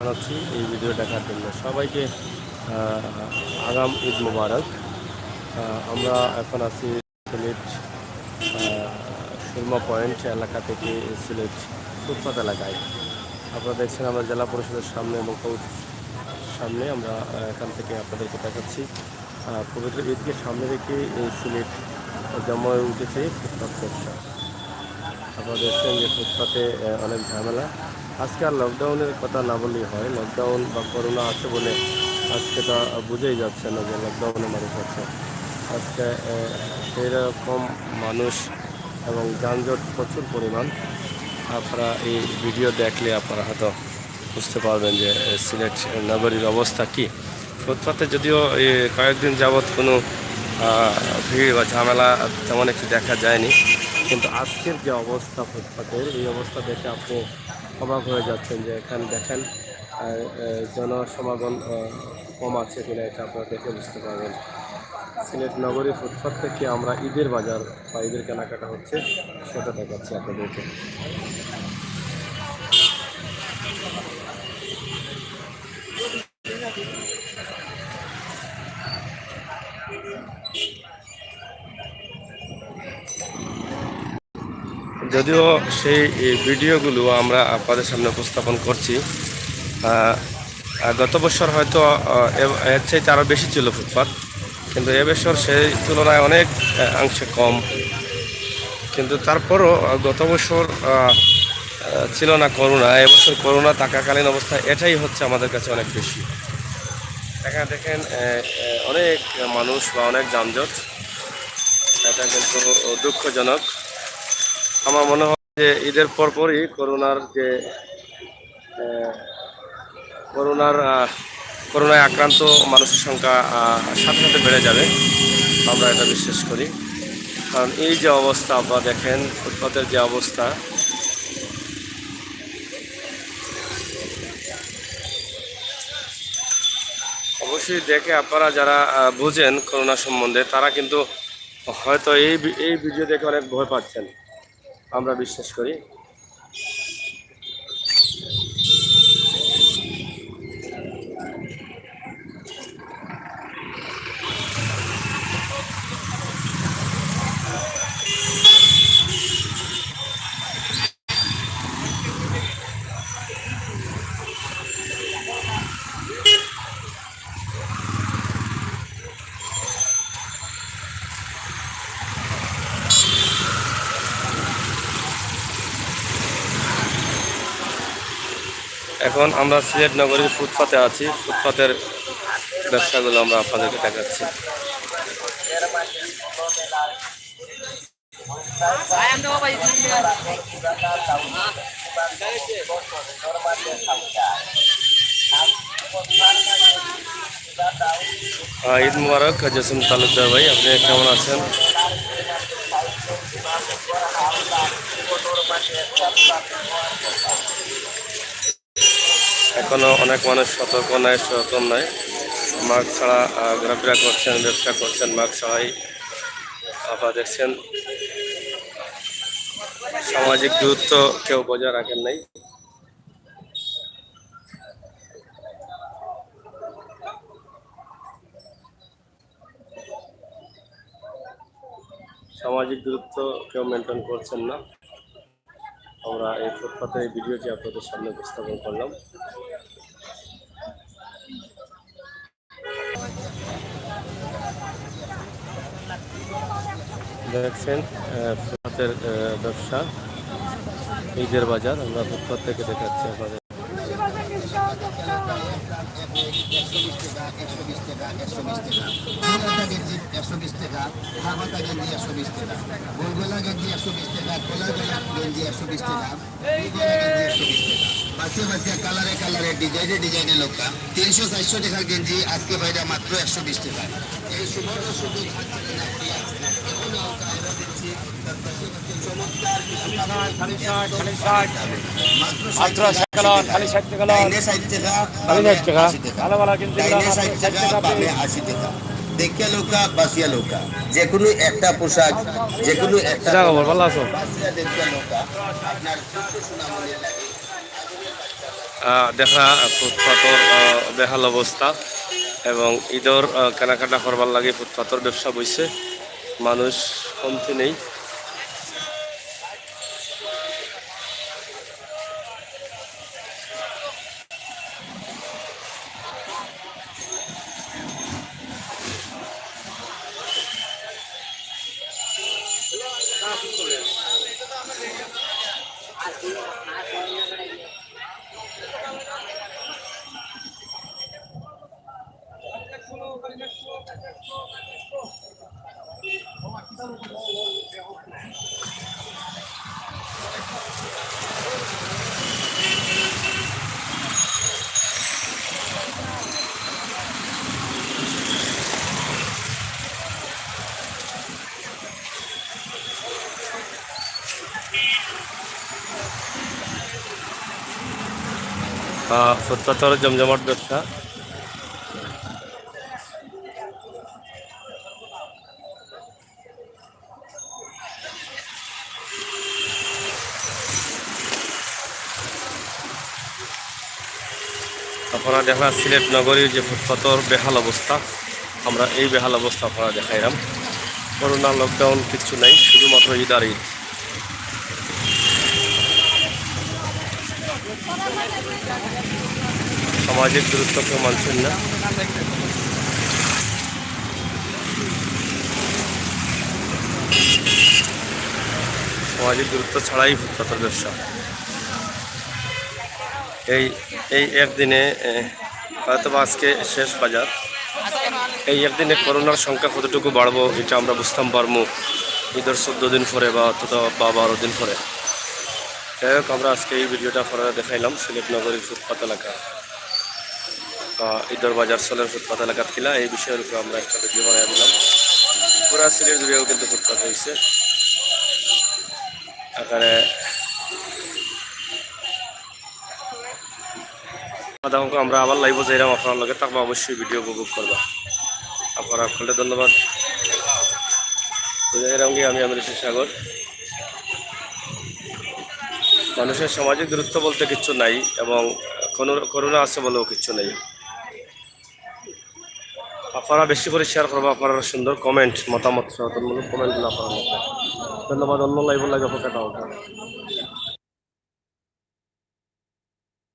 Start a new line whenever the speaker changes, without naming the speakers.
জানাচ্ছি এই ভিডিও দেখার জন্য সবাইকে আগাম ঈদ মুবারক। আমরা এখন আছি সিলেট সুরমা পয়েন্ট এলাকা থেকে সিলেট ফুটপাত এলাকায়। আপনারা দেখছেন আমরা জেলা পরিষদের সামনে এবং সামনে আমরা এখান থেকে আপনাদেরকে দেখাচ্ছি। পবিত্র ঈদকে সামনে রেখে এই সিলেট জমায়ে উঠেছে ফুটপাত ব্যবসা। আপনারা দেখছেন যে ফুটপাতে অনেক ঝামেলা। আজকে আর লকডাউনের কথা না বললেই হয়, লকডাউন বা করোনা আছে বলে আজকে তা বুঝেই যাচ্ছে না যে লকডাউনে মানুষ আছে। আজকে সেই রকম মানুষ এবং যানজট প্রচুর পরিমাণ। আপনারা এই ভিডিও দেখলে আপনারা হয়তো বুঝতে পারবেন যে সিলেট নগরীর অবস্থা কী। ফুটপাতে যদিও কয়েকদিন যাবৎ কোনো ভিড় বা ঝামেলা তেমন একটু দেখা যায়নি, কিন্তু আজকের যে অবস্থা ফুটপাতের, এই অবস্থা দেখে আপনি অবাক হয়ে যাচ্ছেন যে এখানে দেখেন জনসমাগম কম আছে কিনা, এটা আপনারা দেখে বুঝতে পারবেন। সিলেট নগরী ফুটপাত থেকে আমরা ঈদের বাজার বা ঈদের কেনাকাটা হচ্ছে সেটা দেখাচ্ছি আপনাদেরকে। যদিও সেই ভিডিওগুলো আমরা আপনাদের সামনে উপস্থাপন করছি, গত বছর হয়তো এর চাইতে আরও বেশি ছিল ফুটপাত, কিন্তু এবছর সেই তুলনায় অনেক অংশে কম। কিন্তু তারপরও গত বছর ছিল না করোনা, এবছর করোনা থাকাকালীন অবস্থায় এটাই হচ্ছে আমাদের কাছে অনেক বেশি। এখানে দেখেন অনেক মানুষ বা অনেক যানজট, এটা কিন্তু দুঃখজনক। আমার মনে হয় যে ঈদের পরপরই করোনায় আক্রান্ত মানুষের সংখ্যা সাথে সাথে বেড়ে যাবে, আমরা এটা বিশ্বাস করি। কারণ এই যে অবস্থা আপনারা দেখেন, ফুটপাতের যে অবস্থা, অবশ্যই দেখে আপনারা যারা বুঝেন করোনা সম্বন্ধে তারা কিন্তু হয়তো এই ভিডিও দেখে অনেক ভয় পাচ্ছেন, আমরা বিশ্বাস করি। এখন আমরা সিলেট নগরীর ফুটপাতে আছি, ফুটপাতের ব্যবসাগুলো আমরা আপনাদেরকে দেখাচ্ছি। ঈদ মুবারক জসিম তালুকদার ভাই, আপনি কেমন আছেন? এখনো অনেক মানুষ সতর্ক নয়, মাস্ক ছাড়া ঘোরাফেরা করছেন, ব্যবসা করছেন মাস্ক ছাড়াই। আপনারা দেখছেন সামাজিক দূরত্ব কেউ বজায় রাখেন নাই। সামাজিক দূরত্ব কেউ মেনটেন করছেন না। আমরা এই ফুটপাতের এই ভিডিওটি আপনাদের সামনে উপস্থাপন করলাম। দেখছেন ফুটপাতের ব্যবসা, ঈদের বাজার আমরা ফুটপাত থেকে দেখাচ্ছি আপনাদের।
কালারে কালারে ডিজাইনে ডিজাইনে লোকা 300-400 টাকার গেঞ্জি আজকে ভাইরা মাত্র 120 টাকা। এই সুবর্ণ সুযোগ দেখে লোকা বাসিয়া লোকা, যে কোনো একটা পোশাক, যে কোনো একটা
ভালো আছো?
বাসিয়া দেখে লোকা আপনার সুনামনের লাগে
দেখা ফুটপাথর বেহাল অবস্থা এবং ঈদর কেনাকাটা করবার লাগে ফুটপাথর ব্যবসা বইছে, মানুষ কমতি নেই। ফুটপাথর জমজমাট ব্যবসা। আপনারা দেখা সিলেট নগরীর যে ফুটপাথর বেহাল অবস্থা, আমরা এই বেহাল অবস্থা আপনারা দেখাইলাম। করোনা লকডাউন কিচ্ছু নাই, শুধুমাত্র ঈদ আর ঈদ। সামাজিক দূরত্বকে মানছেন না। সামাজিক দূরত্ব ছাড়াই ফুটপাথর ব্যবসা। এই এই একদিনে হয়তো আজকে শেষ বাজার, এই একদিনে করোনার সংখ্যা কতটুকু বাড়বো এটা আমরা বুঝতাম পারবো ঈদের 14 দিন পরে বা অথবা 12 দিন পরে। যাই হোক, আমরা আজকে এই ভিডিওটা আপনারা দেখাইলাম সিলেট নগরীর ফুটপাথ এলাকা, ঈদর বাজার চলের ফুটপাথ এলাকাত কিলা, এই বিষয়ের উপরে আমরা একটা ভিডিও বানিয়ে দিলাম। পুরা সিলেট জুড়েও কিন্তু ফুটপাথ হয়েছে এখানে। আমরা আবার লাইভ যাইলাম আপনার লগে, তারপর অবশ্যই ভিডিও উপভোগ করবা। আপনারা খুলে ধন্যবাদ। আমি ঋষি সাগর। মানুষের সামাজিক দূরত্ব বলতে কিচ্ছু নাই এবং করোনা আছে বলেও কিচ্ছু নেই। আপনারা বেশি করে শেয়ার করবো, আপনারা সুন্দর কমেন্ট মতামত সচেতনমূলক কমেন্টগুলো আপনারা ধন্যবাদ। অন্য লাইভ লাগে অপেক্ষাটা